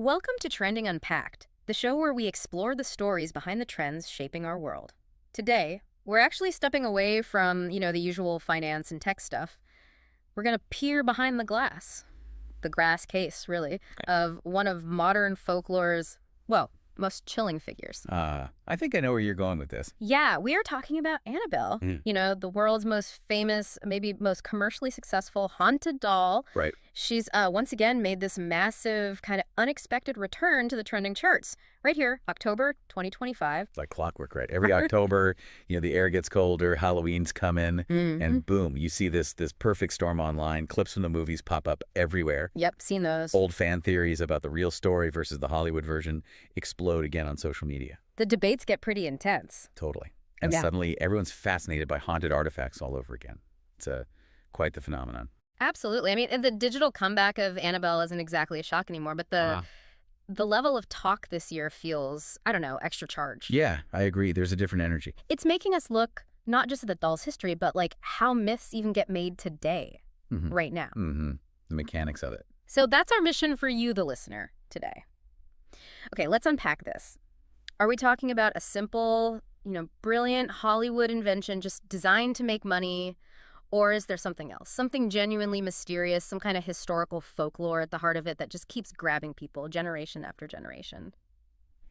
Welcome to Trending Unpacked, the show where we explore the stories behind the trends shaping our world. Today, we're actually stepping away from, the usual finance and tech stuff. We're going to peer behind the glass case, really, of one of modern folklore's, well, most chilling figures. I think I know where you're going with this. Yeah, we are talking about Annabelle, the world's most famous, maybe most commercially successful haunted doll. Right. She's once again made this massive, kind of unexpected return to the trending charts. Right here, October 2025. Like clockwork, right? Every October, the air gets colder, Halloween's coming, and boom, you see this perfect storm online. Clips from the movies pop up everywhere. Yep, seen those. Old fan theories about the real story versus the Hollywood version explode again on social media. The debates get pretty intense. Totally. And suddenly everyone's fascinated by haunted artifacts all over again. It's quite the phenomenon. Absolutely. I mean, and the digital comeback of Annabelle isn't exactly a shock anymore, but the level of talk this year feels, I don't know, extra charged. Yeah, I agree. There's a different energy. It's making us look not just at the doll's history, but like how myths even get made today, right now. The mechanics of it. So that's our mission for you, the listener, today. Okay, let's unpack this. Are we talking about a simple, brilliant Hollywood invention just designed to make money? Or is there something else, something genuinely mysterious, some kind of historical folklore at the heart of it that just keeps grabbing people generation after generation?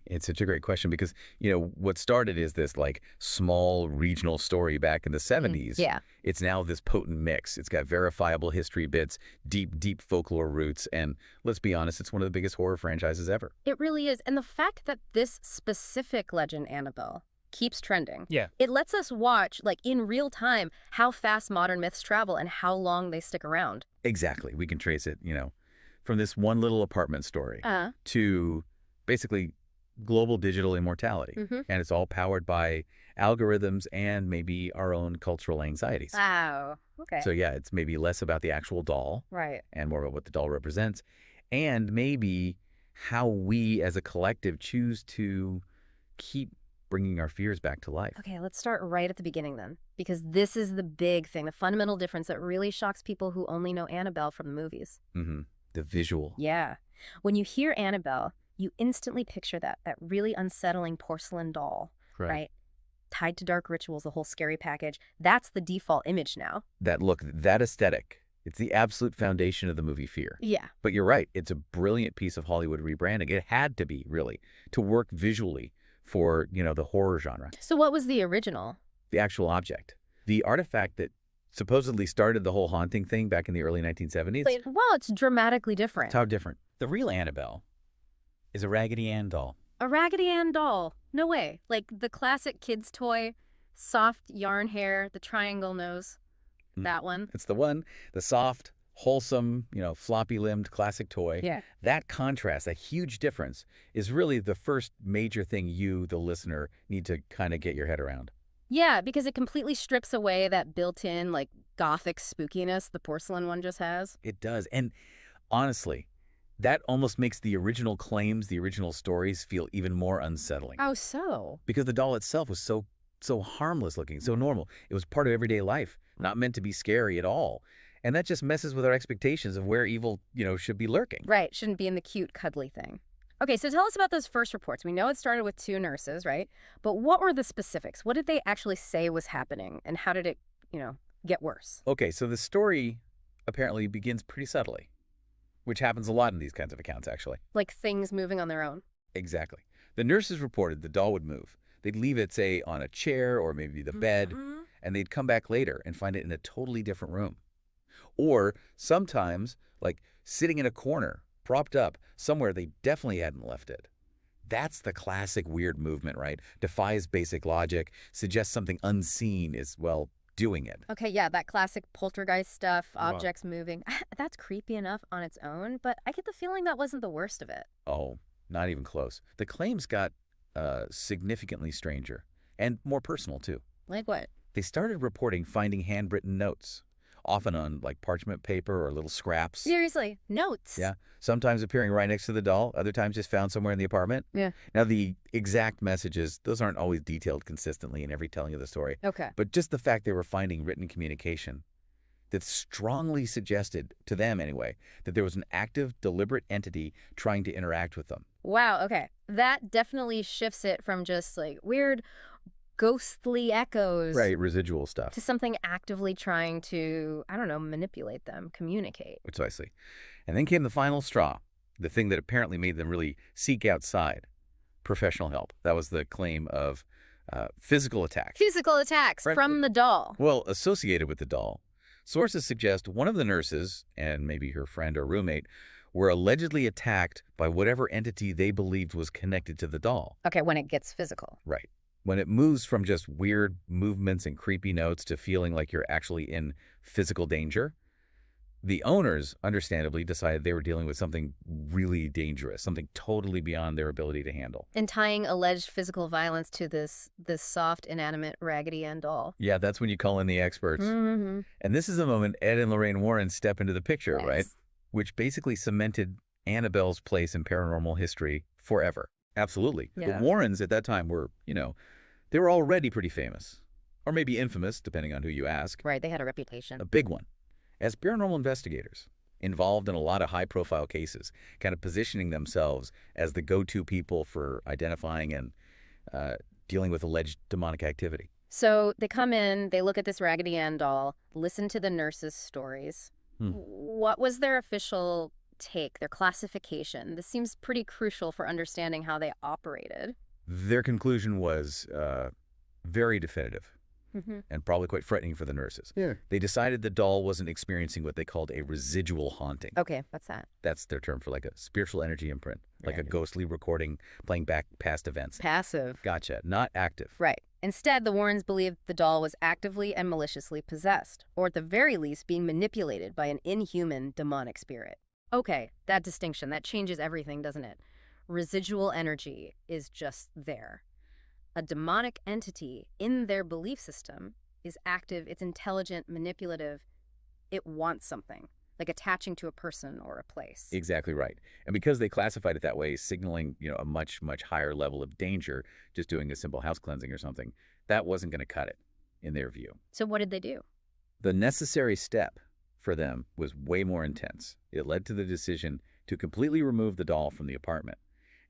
It's such a great question because, what started is this like small regional story back in the 70s. Yeah. It's now this potent mix. It's got verifiable history bits, deep folklore roots. And let's be honest, it's one of the biggest horror franchises ever. It really is. And the fact that this specific legend, Annabelle, keeps trending. Yeah. It lets us watch, like in real time, how fast modern myths travel and how long they stick around. Exactly. We can trace it, from this one little apartment story to basically global digital immortality. And it's all powered by algorithms and maybe our own cultural anxieties. Wow. Okay. So yeah, it's maybe less about the actual doll. Right. And more about what the doll represents. And maybe how we as a collective choose to keep bringing our fears back to life. Okay, let's start right at the beginning then, because this is the big thing, the fundamental difference that really shocks people who only know Annabelle from the movies. The visual. Yeah. When you hear Annabelle, you instantly picture that really unsettling porcelain doll, right? Tied to dark rituals, the whole scary package. That's the default image now. That look, that aesthetic. It's the absolute foundation of the movie Fear. Yeah. But you're right. It's a brilliant piece of Hollywood rebranding. It had to be, really, to work visually for, the horror genre. So what was the original? The actual object. The artifact that supposedly started the whole haunting thing back in the early 1970s. Well, it's dramatically different. It's how different. The real Annabelle is a Raggedy Ann doll. A Raggedy Ann doll? No way. Like the classic kid's toy, soft yarn hair, the triangle nose. That one. It's the one, the soft, wholesome, floppy-limbed classic toy. Yeah. That contrast, that huge difference, is really the first major thing you, the listener, need to kind of get your head around. Yeah, because it completely strips away that built-in, like, gothic spookiness the porcelain one just has. It does. And honestly, that almost makes the original claims, the original stories feel even more unsettling. Oh, so? Because the doll itself was so harmless looking, so normal. It was part of everyday life, not meant to be scary at all. And that just messes with our expectations of where evil, should be lurking. Right, shouldn't be in the cute, cuddly thing. Okay, so tell us about those first reports. We know it started with 2 nurses, right? But what were the specifics? What did they actually say was happening? And how did it, get worse? Okay, so the story apparently begins pretty subtly, which happens a lot in these kinds of accounts, actually. Like things moving on their own? Exactly. The nurses reported the doll would move. They'd leave it, say, on a chair or maybe the bed, and they'd come back later and find it in a totally different room. Or sometimes, like, sitting in a corner, propped up, somewhere they definitely hadn't left it. That's the classic weird movement, right? Defies basic logic, suggests something unseen is, well, doing it. Okay, yeah, that classic poltergeist stuff, objects moving. That's creepy enough on its own, but I get the feeling that wasn't the worst of it. Oh, not even close. The claims got significantly stranger and more personal, too. Like what? They started reporting finding handwritten notes, often on like parchment paper or little scraps. Seriously, notes? Yeah, sometimes appearing right next to the doll, other times just found somewhere in the apartment. Yeah. Now, the exact messages, those aren't always detailed consistently in every telling of the story. Okay. But just the fact they were finding written communication that strongly suggested, to them anyway, that there was an active, deliberate entity trying to interact with them. Wow, okay. That definitely shifts it from just like weird ghostly echoes Right, residual to stuff. something actively trying to, I don't know, manipulate them, communicate. Precisely. And then came the final straw, the thing that apparently made them really seek outside professional help. That was the claim of physical attacks. Physical attacks from the doll. Well, associated with the doll. Sources suggest one of the nurses, and maybe her friend or roommate, were allegedly attacked by whatever entity they believed was connected to the doll. Okay, when it gets physical. Right. When it moves from just weird movements and creepy notes to feeling like you're actually in physical danger, the owners, understandably, decided they were dealing with something really dangerous, something totally beyond their ability to handle. And tying alleged physical violence to this soft, inanimate Raggedy Ann doll. Yeah, that's when you call in the experts. Mm-hmm. And this is the moment Ed and Lorraine Warren step into the picture, Yes. right? Which basically cemented Annabelle's place in paranormal history forever. Absolutely. Yeah. The Warrens at that time were, they were already pretty famous. Or maybe infamous, depending on who you ask. Right, they had a reputation. A big one. As paranormal investigators, involved in a lot of high-profile cases, kind of positioning themselves as the go-to people for identifying and dealing with alleged demonic activity. So they come in, they look at this Raggedy Ann doll, listen to the nurses' stories. What was their official take, their classification? This seems pretty crucial for understanding how they operated. Their conclusion was very definitive. Mm-hmm. And probably quite frightening for the nurses. Yeah. They decided the doll wasn't experiencing what they called a residual haunting. Okay, what's that? That's their term for like a spiritual energy imprint, like a Right. ghostly recording playing back past events. Passive. Gotcha. Not active. Right. Instead, the Warrens believed the doll was actively and maliciously possessed, or at the very least being manipulated by an inhuman demonic spirit. Okay, that distinction, that changes everything, doesn't it? Residual energy is just there. A demonic entity in their belief system is active, it's intelligent, manipulative. It wants something, like attaching to a person or a place. Exactly right. And because they classified it that way, signaling, a much, much higher level of danger, just doing a simple house cleansing or something, that wasn't going to cut it, in their view. So what did they do? The necessary step for them was way more intense. It led to the decision to completely remove the doll from the apartment,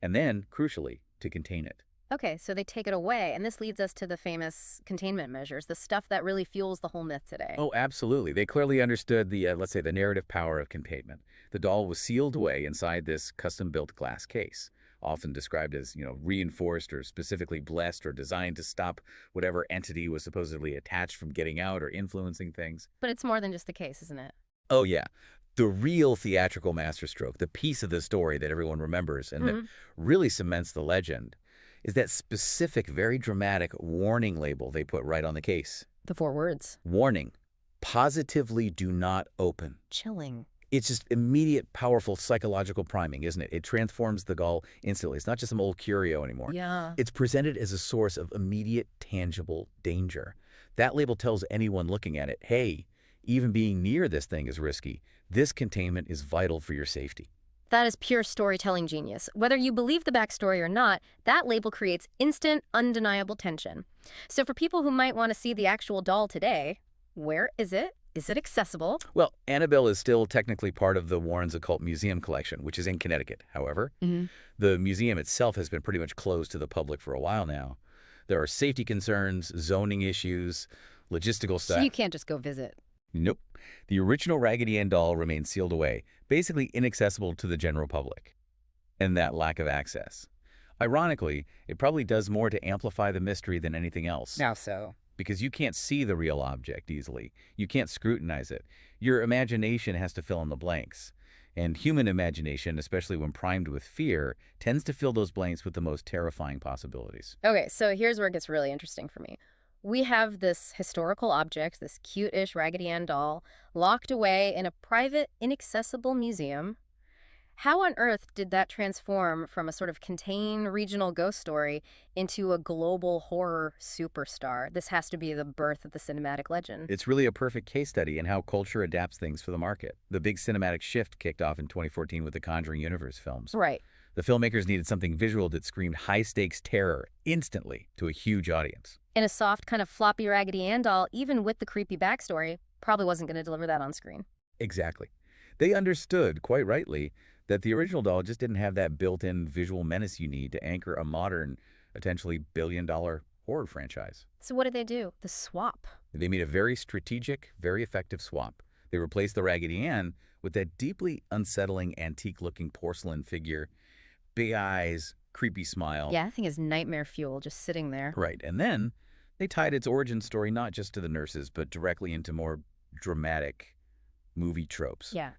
and then, crucially, to contain it. Okay, so they take it away, and this leads us to the famous containment measures, the stuff that really fuels the whole myth today. Oh, absolutely. They clearly understood the, let's say, the narrative power of containment. The doll was sealed away inside this custom-built glass case, often described as, reinforced or specifically blessed or designed to stop whatever entity was supposedly attached from getting out or influencing things. But it's more than just the case, isn't it? Oh, yeah. The real theatrical masterstroke, the piece of the story that everyone remembers and that really cements the legend, is that specific, very dramatic warning label they put right on the case. The 4 words. Warning, positively do not open. Chilling. It's just immediate, powerful psychological priming, isn't it? It transforms the doll instantly. It's not just some old curio anymore. Yeah. It's presented as a source of immediate, tangible danger. That label tells anyone looking at it, hey, even being near this thing is risky. This containment is vital for your safety. That is pure storytelling genius. Whether you believe the backstory or not, that label creates instant, undeniable tension. So for people who might want to see the actual doll today, where is it? Is it accessible? Well, Annabelle is still technically part of the Warrens Occult Museum collection, which is in Connecticut. However, the museum itself has been pretty much closed to the public for a while now. There are safety concerns, zoning issues, logistical stuff. So you can't just go visit. Nope. The original Raggedy Ann doll remains sealed away, basically inaccessible to the general public. And that lack of access. Ironically, it probably does more to amplify the mystery than anything else. How so? Because you can't see the real object easily. You can't scrutinize it. Your imagination has to fill in the blanks. And human imagination, especially when primed with fear, tends to fill those blanks with the most terrifying possibilities. Okay, so here's where it gets really interesting for me. We have this historical object, this cute-ish Raggedy Ann doll, locked away in a private, inaccessible museum. How on earth did that transform from a sort of contained regional ghost story into a global horror superstar? This has to be the birth of the cinematic legend. It's really a perfect case study in how culture adapts things for the market. The big cinematic shift kicked off in 2014 with the Conjuring Universe films. Right. The filmmakers needed something visual that screamed high-stakes terror instantly to a huge audience. In a soft, kind of floppy Raggedy Ann doll, even with the creepy backstory, Probably wasn't going to deliver that on screen. Exactly. They understood, quite rightly, that the original doll just didn't have that built-in visual menace you need to anchor a modern, potentially billion-dollar horror franchise. So what did they do? The swap. They made a very strategic, very effective swap. They replaced the Raggedy Ann with that deeply unsettling, antique-looking porcelain figure, big eyes, creepy smile. Yeah, that thing is nightmare fuel just sitting there. Right, and then they tied its origin story not just to the nurses, but directly into more dramatic movie tropes. Yeah.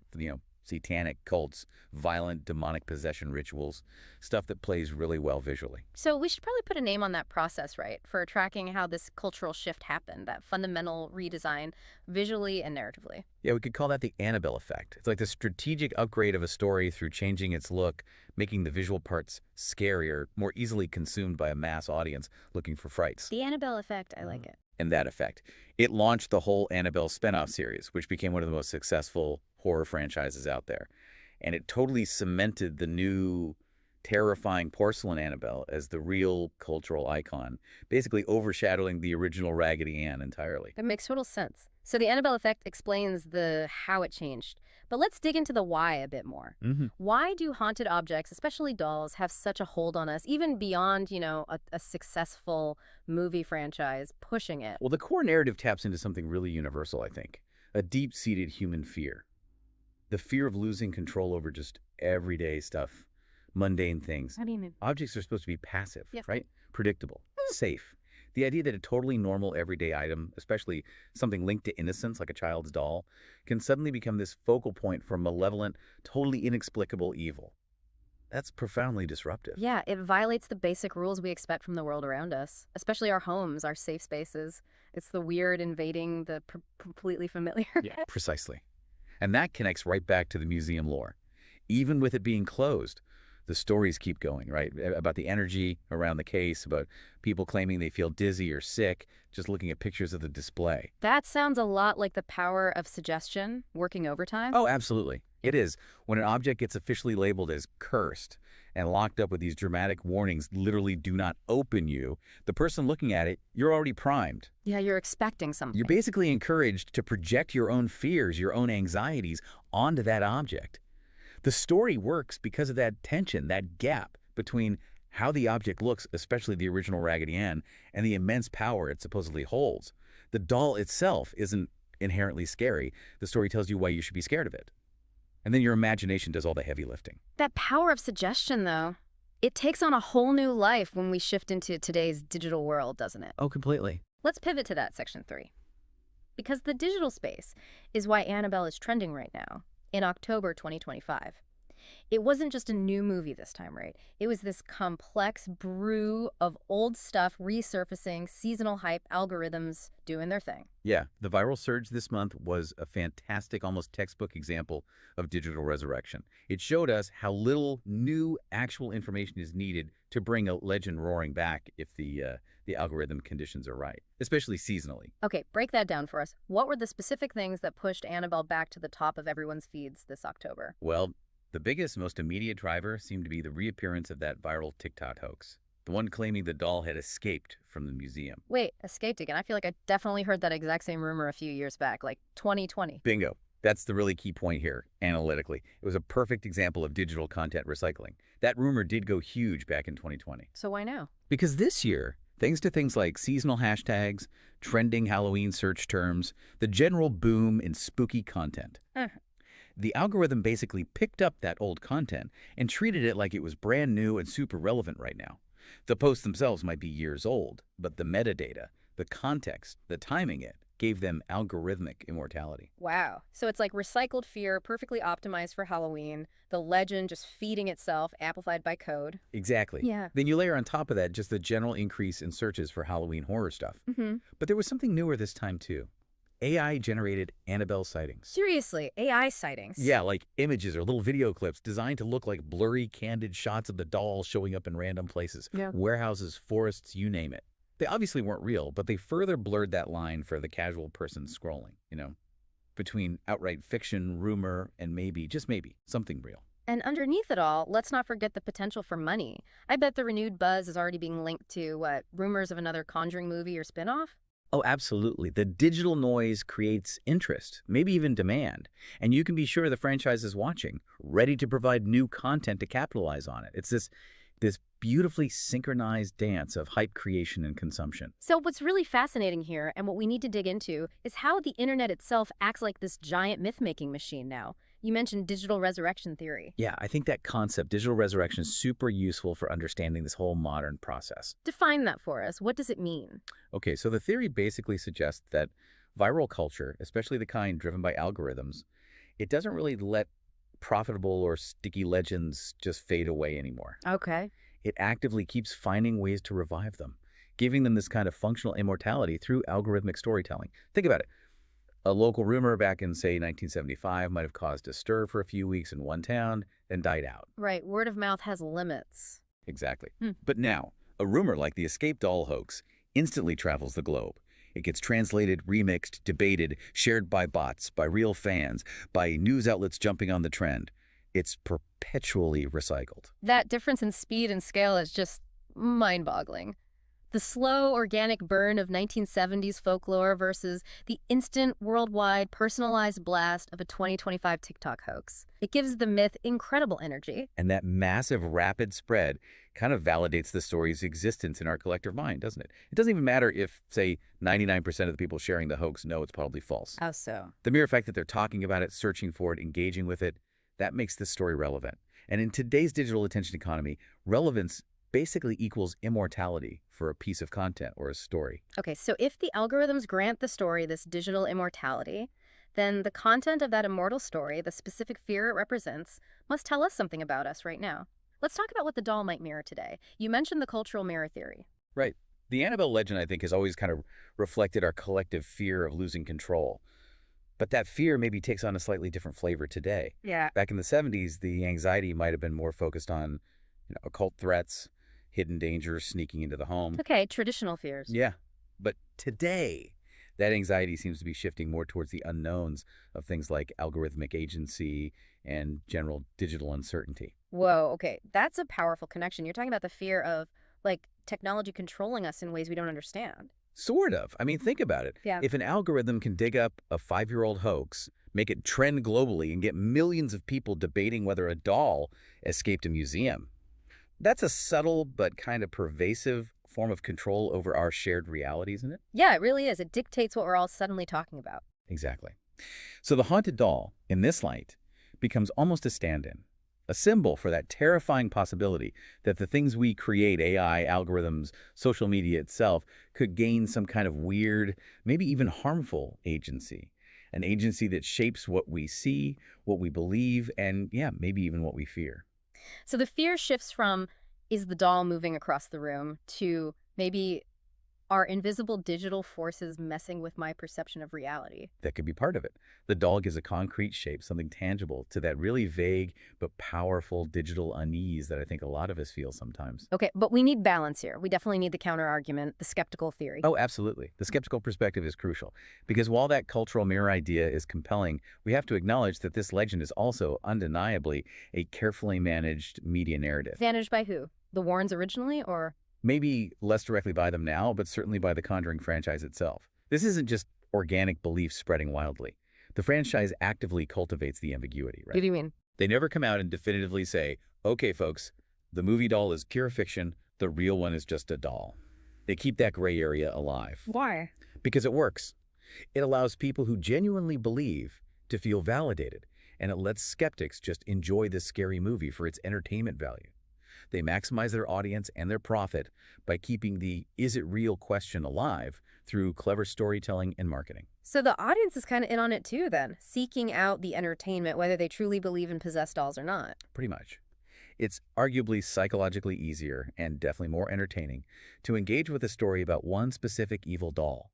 Satanic cults, violent demonic possession rituals, stuff that plays really well visually. So we should probably put a name on that process, right, for tracking how this cultural shift happened, that fundamental redesign visually and narratively. Yeah, we could call that the Annabelle effect. It's like the strategic upgrade of a story through changing its look, making the visual parts scarier, more easily consumed by a mass audience looking for frights. The Annabelle effect, I like it. And that effect. It launched the whole Annabelle spinoff series, which became one of the most successful horror franchises out there. And it totally cemented the new terrifying porcelain Annabelle as the real cultural icon, basically overshadowing the original Raggedy Ann entirely. That makes total sense. So the Annabelle effect explains the how it changed. But let's dig into the why a bit more. Why do haunted objects, especially dolls, have such a hold on us, even beyond, a successful movie franchise pushing it? Well, the core narrative taps into something really universal, I think. A deep-seated human fear. The fear of losing control over just everyday stuff, mundane things. How do you mean? Objects are supposed to be passive, Yes. right? Predictable, safe. The idea that a totally normal everyday item, especially something linked to innocence like a child's doll, can suddenly become this focal point for malevolent, totally inexplicable evil. That's profoundly disruptive. Yeah, it violates the basic rules we expect from the world around us, especially our homes, our safe spaces. It's the weird invading the completely familiar. Yeah, precisely. And that connects right back to the museum lore. Even with it being closed, the stories keep going, right? About the energy around the case, about people claiming they feel dizzy or sick just looking at pictures of the display. That sounds a lot like the power of suggestion working overtime. Oh, absolutely. It is. When an object gets officially labeled as cursed and locked up with these dramatic warnings, literally do not open you, the person looking at it, you're already primed. Yeah, you're expecting something. You're basically encouraged to project your own fears, your own anxieties onto that object. The story works because of that tension, that gap between how the object looks, especially the original Raggedy Ann, and the immense power it supposedly holds. The doll itself isn't inherently scary. The story tells you why you should be scared of it. And then your imagination does all the heavy lifting. That power of suggestion, though, it takes on a whole new life when we shift into today's digital world, doesn't it? Oh, completely. Let's pivot to that section 3. Because the digital space is why Annabelle is trending right now, in October 2025. It wasn't just a new movie this time, right? It was this complex brew of old stuff resurfacing, seasonal hype, algorithms doing their thing. Yeah, the viral surge this month was a fantastic, almost textbook example of digital resurrection. It showed us how little new actual information is needed to bring a legend roaring back if the algorithm conditions are right, especially seasonally. Okay, break that down for us. What were the specific things that pushed Annabelle back to the top of everyone's feeds this October? Well, the biggest, most immediate driver seemed to be the reappearance of that viral TikTok hoax, the one claiming the doll had escaped from the museum. Wait, escaped again? I feel like I definitely heard that exact same rumor a few years back, like 2020. Bingo. That's the really key point here, analytically. It was a perfect example of digital content recycling. That rumor did go huge back in 2020. So why now? Because this year, thanks to things like seasonal hashtags, trending Halloween search terms, the general boom in spooky content, the algorithm basically picked up that old content and treated it like it was brand new and super relevant right now. The posts themselves might be years old, but the metadata, the context, the timing it, gave them algorithmic immortality. Wow. So it's like recycled fear, perfectly optimized for Halloween, the legend just feeding itself, amplified by code. Exactly. Yeah. Then you layer on top of that just the general increase in searches for Halloween horror stuff. But there was something newer this time, too. AI-generated Annabelle sightings. Seriously, AI sightings. Yeah, like images or little video clips designed to look like blurry, candid shots of the doll showing up in random places. Yeah. Warehouses, forests, you name it. They obviously weren't real, but they further blurred that line for the casual person scrolling, between outright fiction, rumor, and maybe, just maybe, something real. And underneath it all, let's not forget the potential for money. I bet the renewed buzz is already being linked to, rumors of another Conjuring movie or spinoff? Oh, absolutely. The digital noise creates interest, maybe even demand. And you can be sure the franchise is watching, ready to provide new content to capitalize on it. It's this beautifully synchronized dance of hype creation and consumption. So what's really fascinating here, and what we need to dig into, is how the internet itself acts like this giant myth-making machine now. You mentioned digital resurrection theory. Yeah, I think that concept, digital resurrection, is super useful for understanding this whole modern process. Define that for us. What does it mean? Okay, so the theory basically suggests that viral culture, especially the kind driven by algorithms, it doesn't really let profitable or sticky legends just fade away anymore. Okay. It actively keeps finding ways to revive them, giving them this kind of functional immortality through algorithmic storytelling. Think about it. A local rumor back in, say, 1975 might have caused a stir for a few weeks in one town, then died out. Right. Word of mouth has limits. Exactly. But now, a rumor like the escape doll hoax instantly travels the globe. It gets translated, remixed, debated, shared by bots, by real fans, by news outlets jumping on the trend. It's perpetually recycled. That difference in speed and scale is just mind-boggling. The slow, organic burn of 1970s folklore versus the instant, worldwide, personalized blast of a 2025 TikTok hoax. It gives the myth incredible energy. And that massive, rapid spread kind of validates the story's existence in our collective mind, doesn't it? It doesn't even matter if, say, 99% of the people sharing the hoax know it's probably false. How so? The mere fact that they're talking about it, searching for it, engaging with it, that makes this story relevant. And in today's digital attention economy, relevance basically equals immortality for a piece of content or a story. Okay, so if the algorithms grant the story this digital immortality, then the content of that immortal story, the specific fear it represents, must tell us something about us right now. Let's talk about what the doll might mirror today. You mentioned the cultural mirror theory. Right. The Annabelle legend, I think, has always kind of reflected our collective fear of losing control. But that fear maybe takes on a slightly different flavor today. Yeah. Back in the 70s, the anxiety might have been more focused on, occult threats, hidden dangers sneaking into the home. Okay, traditional fears. Yeah. But today, that anxiety seems to be shifting more towards the unknowns of things like algorithmic agency and general digital uncertainty. Whoa, okay. That's a powerful connection. You're talking about the fear of, like, technology controlling us in ways we don't understand. Sort of. I mean, think about it. Yeah. If an algorithm can dig up a 5-year-old hoax, make it trend globally, and get millions of people debating whether a doll escaped a museum, that's a subtle but kind of pervasive form of control over our shared reality, isn't it? Yeah, it really is. It dictates what we're all suddenly talking about. Exactly. So the haunted doll, in this light, becomes almost a stand-in, a symbol for that terrifying possibility that the things we create, AI, algorithms, social media itself, could gain some kind of weird, maybe even harmful agency. An agency that shapes what we see, what we believe, and yeah, maybe even what we fear. So the fear shifts from, is the doll moving across the room, to maybe, are invisible digital forces messing with my perception of reality? That could be part of it. The doll gives a concrete shape, something tangible, to that really vague but powerful digital unease that I think a lot of us feel sometimes. Okay, but we need balance here. We definitely need the counter-argument, the skeptical theory. Oh, absolutely. The skeptical perspective is crucial, because while that cultural mirror idea is compelling, we have to acknowledge that this legend is also undeniably a carefully managed media narrative. Managed by who? The Warrens originally, or? Maybe less directly by them now, but certainly by the Conjuring franchise itself. This isn't just organic belief spreading wildly. The franchise actively cultivates the ambiguity, right? What do you mean? They never come out and definitively say, okay, folks, the movie doll is pure fiction, the real one is just a doll. They keep that gray area alive. Why? Because it works. It allows people who genuinely believe to feel validated, and it lets skeptics just enjoy this scary movie for its entertainment value. They maximize their audience and their profit by keeping the is it real question alive through clever storytelling and marketing. So the audience is kind of in on it too then, seeking out the entertainment whether they truly believe in possessed dolls or not. Pretty much. It's arguably psychologically easier and definitely more entertaining to engage with a story about one specific evil doll.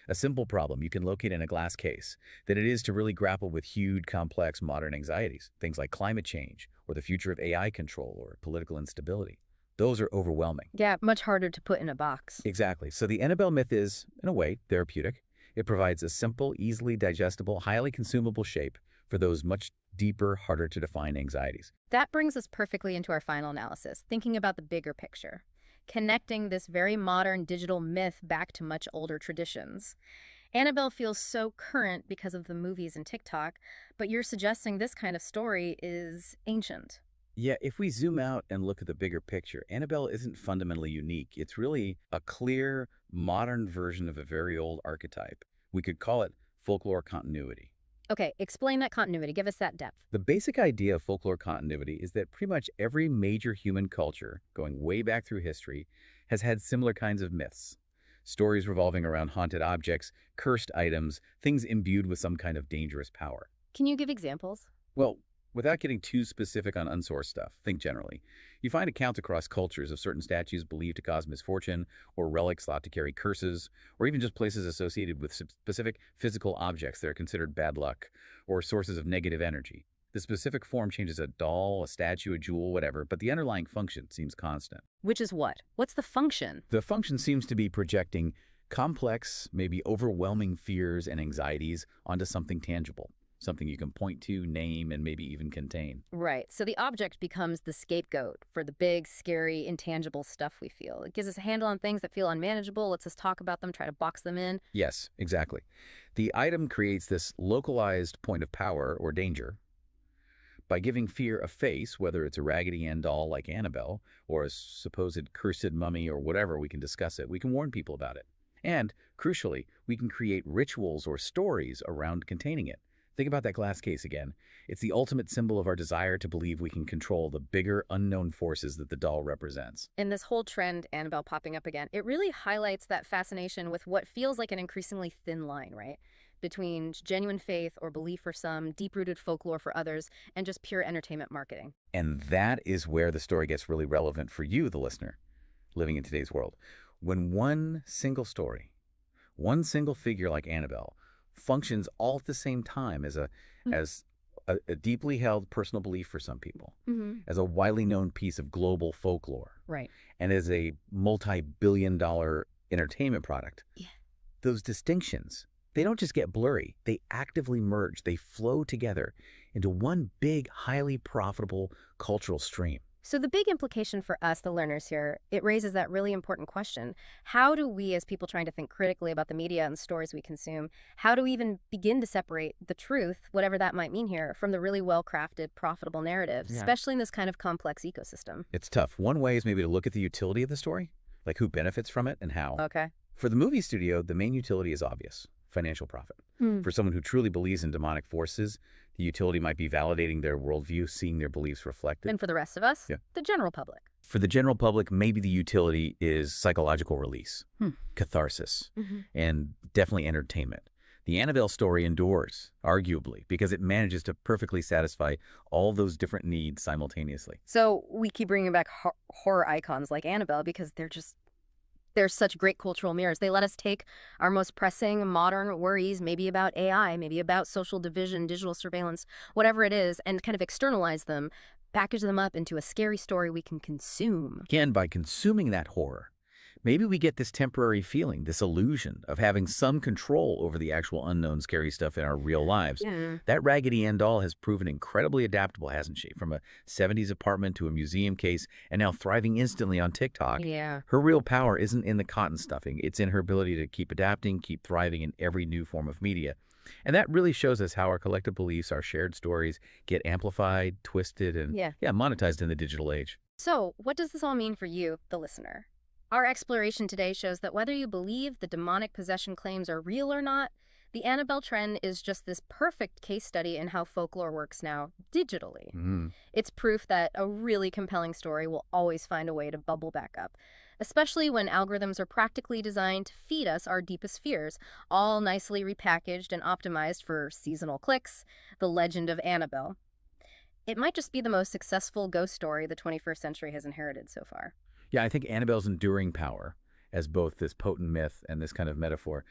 A simple problem you can locate in a glass case than it is to really grapple with huge, complex modern anxieties, things like climate change or the future of AI control or political instability. Those are overwhelming. Yeah, much harder to put in a box. Exactly. So the Annabelle myth is, in a way, therapeutic. It provides a simple, easily digestible, highly consumable shape for those much deeper, harder to define anxieties. That brings us perfectly into our final analysis, thinking about the bigger picture. connecting this very modern digital myth back to much older traditions. Annabelle feels so current because of the movies and TikTok, but you're suggesting this kind of story is ancient. Yeah, if we zoom out and look at the bigger picture, Annabelle isn't fundamentally unique. It's really a clear, modern version of a very old archetype. We could call it folklore continuity. Okay, explain that continuity. Give us that depth. The basic idea of folklore continuity is that pretty much every major human culture, going way back through history, has had similar kinds of myths. Stories revolving around haunted objects, cursed items, things imbued with some kind of dangerous power. Can you give examples? Well, without getting too specific on unsourced stuff, think generally. You find accounts across cultures of certain statues believed to cause misfortune, or relics thought to carry curses, or even just places associated with specific physical objects that are considered bad luck, or sources of negative energy. The specific form changes a doll, a statue, a jewel, whatever, but the underlying function seems constant. Which is what? What's the function? The function seems to be projecting complex, maybe overwhelming fears and anxieties onto something tangible. Something you can point to, name, and maybe even contain. Right. So the object becomes the scapegoat for the big, scary, intangible stuff we feel. It gives us a handle on things that feel unmanageable, lets us talk about them, try to box them in. Yes, exactly. The item creates this localized point of power or danger. By giving fear a face, whether it's a Raggedy Ann doll like Annabelle, or a supposed cursed mummy or whatever, we can discuss it. We can warn people about it. And, crucially, we can create rituals or stories around containing it. Think about that glass case again. It's the ultimate symbol of our desire to believe we can control the bigger, unknown forces that the doll represents. In this whole trend, Annabelle popping up again, it really highlights that fascination with what feels like an increasingly thin line, right? Between genuine faith or belief for some, deep-rooted folklore for others, and just pure entertainment marketing. And that is where the story gets really relevant for you, the listener, living in today's world. When one single story, one single figure like Annabelle, functions all at the same time as a deeply held personal belief for some people, as a widely known piece of global folklore, Right. and as a multi-billion-dollar entertainment product. Yeah. Those distinctions, they don't just get blurry. They actively merge. They flow together into one big, highly profitable cultural stream. So the big implication for us, the learners here, it raises that really important question. How do we, as people trying to think critically about the media and the stories we consume, how do we even begin to separate the truth, whatever that might mean here, from the really well-crafted, profitable narratives, especially in this kind of complex ecosystem? It's tough. One way is maybe to look at the utility of the story, like who benefits from it and how. Okay. For the movie studio, the main utility is obvious: financial profit. For someone who truly believes in demonic forces, the utility might be validating their worldview, seeing their beliefs reflected. And for the rest of us, the general public. For the general public, maybe the utility is psychological release, catharsis, and definitely entertainment. The Annabelle story endures, arguably, because it manages to perfectly satisfy all those different needs simultaneously. So we keep bringing back horror icons like Annabelle because they're such great cultural mirrors. They let us take our most pressing modern worries, maybe about AI, maybe about social division, digital surveillance, whatever it is, and kind of externalize them, package them up into a scary story we can consume. Again, by consuming that horror, maybe we get this temporary feeling, this illusion of having some control over the actual unknown scary stuff in our real lives. That Raggedy Ann doll has proven incredibly adaptable, hasn't she? From a 70s apartment to a museum case, and now thriving instantly on TikTok. Her real power isn't in the cotton stuffing. It's in her ability to keep adapting, keep thriving in every new form of media. And that really shows us how our collective beliefs, our shared stories, get amplified, twisted, and monetized in the digital age. So what does this all mean for you, the listener? Our exploration today shows that whether you believe the demonic possession claims are real or not, the Annabelle trend is just this perfect case study in how folklore works now digitally. It's proof that a really compelling story will always find a way to bubble back up, especially when algorithms are practically designed to feed us our deepest fears, all nicely repackaged and optimized for seasonal clicks, the legend of Annabelle. It might just be the most successful ghost story the 21st century has inherited so far. Yeah, I think Annabelle's enduring power as both this potent myth and this kind of metaphor,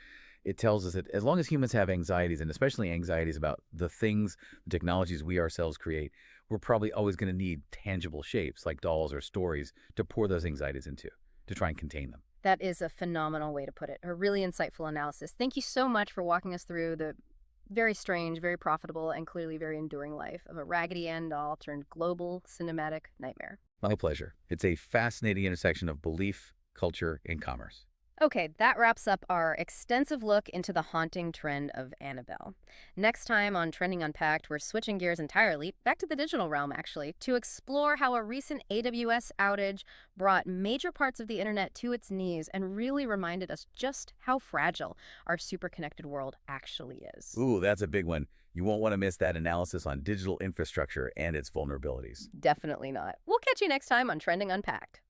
it tells us that as long as humans have anxieties, and especially anxieties about the things, the technologies we ourselves create, we're probably always going to need tangible shapes like dolls or stories to pour those anxieties into, to try and contain them. That is a phenomenal way to put it. A really insightful analysis. Thank you so much for walking us through the very strange, very profitable, and clearly very enduring life of a Raggedy Ann doll turned global cinematic nightmare. My pleasure. It's a fascinating intersection of belief, culture, and commerce. Okay, that wraps up our extensive look into the haunting trend of Annabelle. Next time on Trending Unpacked, we're switching gears entirely, back to the digital realm actually, to explore how a recent AWS outage brought major parts of the internet to its knees and really reminded us just how fragile our superconnected world actually is. Ooh, that's a big one. You won't want to miss that analysis on digital infrastructure and its vulnerabilities. Definitely not. We'll catch you next time on Trending Unpacked.